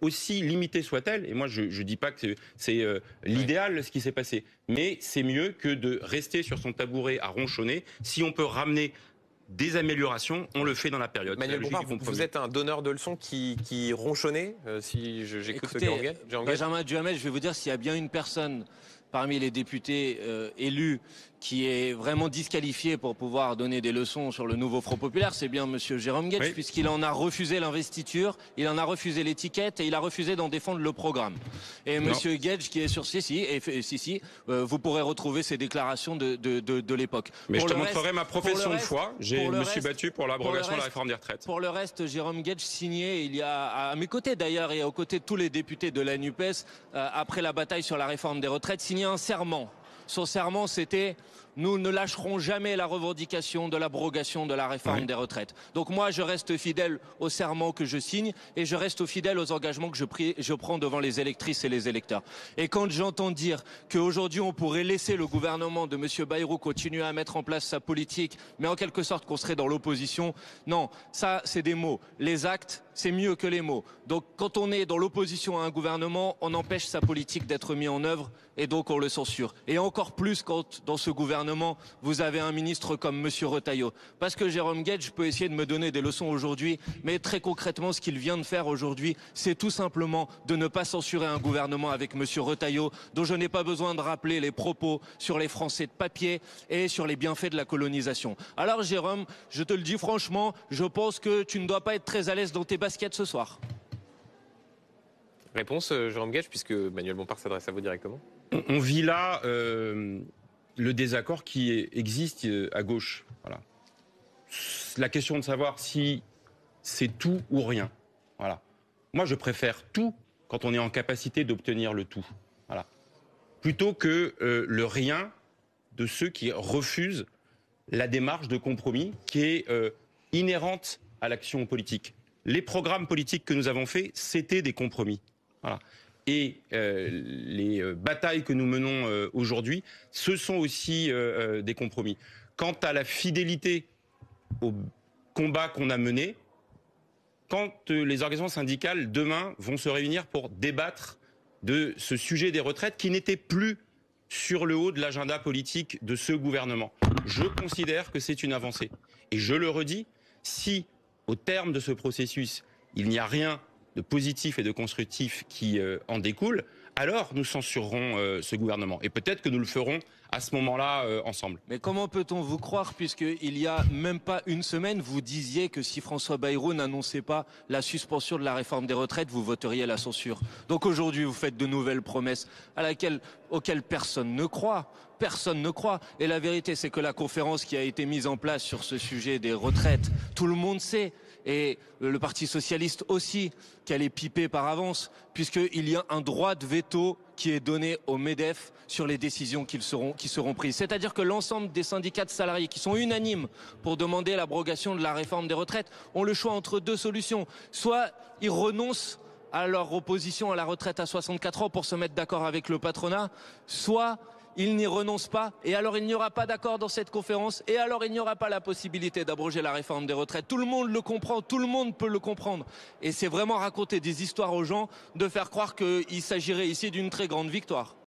aussi limitée soit-elle, et moi je ne dis pas que c'est l'idéal ce qui s'est passé, mais c'est mieux que de rester sur son tabouret à ronchonner. Si on peut ramener des améliorations, on le fait dans la période. Manuel Bompard, vous êtes un donneur de leçons qui ronchonnait, si j'ai cru ce Jérôme Guedj. Benjamin Duhamel, je vais vous dire, s'il y a bien une personne parmi les députés élus qui est vraiment disqualifié pour pouvoir donner des leçons sur le nouveau Front Populaire, c'est bien monsieur Jérôme Guedj, puisqu'il en a refusé l'investiture, il en a refusé l'étiquette et il a refusé d'en défendre le programme. Et monsieur Guedj qui est sur vous pourrez retrouver ses déclarations de l'époque. Mais je te montrerai ma profession de foi, je me suis battu pour l'abrogation de la réforme des retraites. Pour le reste, Jérôme Guedj signait, il y a à mes côtés d'ailleurs et aux côtés de tous les députés de la NUPES, après la bataille sur la réforme des retraites, signait un serment. Son serment, c'était « Nous ne lâcherons jamais la revendication de l'abrogation de la réforme des retraites ». Donc moi, je reste fidèle au serment que je signe et je reste fidèle aux engagements que je prends devant les électrices et les électeurs. Et quand j'entends dire qu'aujourd'hui, on pourrait laisser le gouvernement de M. Bayrou continuer à mettre en place sa politique, mais en quelque sorte qu'on serait dans l'opposition, non, ça, c'est des mots. Les actes, c'est mieux que les mots. Donc quand on est dans l'opposition à un gouvernement, on empêche sa politique d'être mise en œuvre et donc on le censure. Et encore plus quand dans ce gouvernement, vous avez un ministre comme M. Retailleau. Parce que Jérôme Guedj peut essayer de me donner des leçons aujourd'hui, mais très concrètement, ce qu'il vient de faire aujourd'hui, c'est tout simplement de ne pas censurer un gouvernement avec M. Retailleau, dont je n'ai pas besoin de rappeler les propos sur les Français de papier et sur les bienfaits de la colonisation. Alors Jérôme, je te le dis franchement, je pense que tu ne dois pas être très à l'aise dans tes baskets ce soir. Réponse, Jérôme Guedj, puisque Manuel Bompard s'adresse à vous directement. On vit là le désaccord qui existe à gauche. Voilà. La question de savoir si c'est tout ou rien. Voilà. Moi, je préfère tout quand on est en capacité d'obtenir le tout. Voilà. Plutôt que le rien de ceux qui refusent la démarche de compromis qui est inhérente à l'action politique. Les programmes politiques que nous avons faits, c'était des compromis. Voilà. Et les batailles que nous menons aujourd'hui, ce sont aussi des compromis. Quant à la fidélité au combat qu'on a mené, quand les organisations syndicales, demain, vont se réunir pour débattre de ce sujet des retraites qui n'était plus sur le haut de l'agenda politique de ce gouvernement, je considère que c'est une avancée. Et je le redis, si au terme de ce processus, il n'y a rien de positif et de constructif qui en découle, alors nous censurerons ce gouvernement. Et peut-être que nous le ferons à ce moment-là ensemble. Mais comment peut-on vous croire, puisqu'il y a même pas une semaine, vous disiez que si François Bayrou n'annonçait pas la suspension de la réforme des retraites, vous voteriez la censure. Donc aujourd'hui, vous faites de nouvelles promesses auxquelles personne ne croit. Personne ne croit. Et la vérité, c'est que la conférence qui a été mise en place sur ce sujet des retraites, tout le monde sait, et le Parti socialiste aussi, qu'elle est pipée par avance, puisqu'il y a un droit de veto qui est donné au MEDEF sur les décisions qui seront prises. C'est-à-dire que l'ensemble des syndicats de salariés qui sont unanimes pour demander l'abrogation de la réforme des retraites ont le choix entre deux solutions. Soit ils renoncent à leur opposition à la retraite à 64 ans pour se mettre d'accord avec le patronat, soit ils n'y renoncent pas, et alors il n'y aura pas d'accord dans cette conférence, et alors il n'y aura pas la possibilité d'abroger la réforme des retraites. Tout le monde le comprend, tout le monde peut le comprendre. Et c'est vraiment raconter des histoires aux gens de faire croire qu'il s'agirait ici d'une très grande victoire.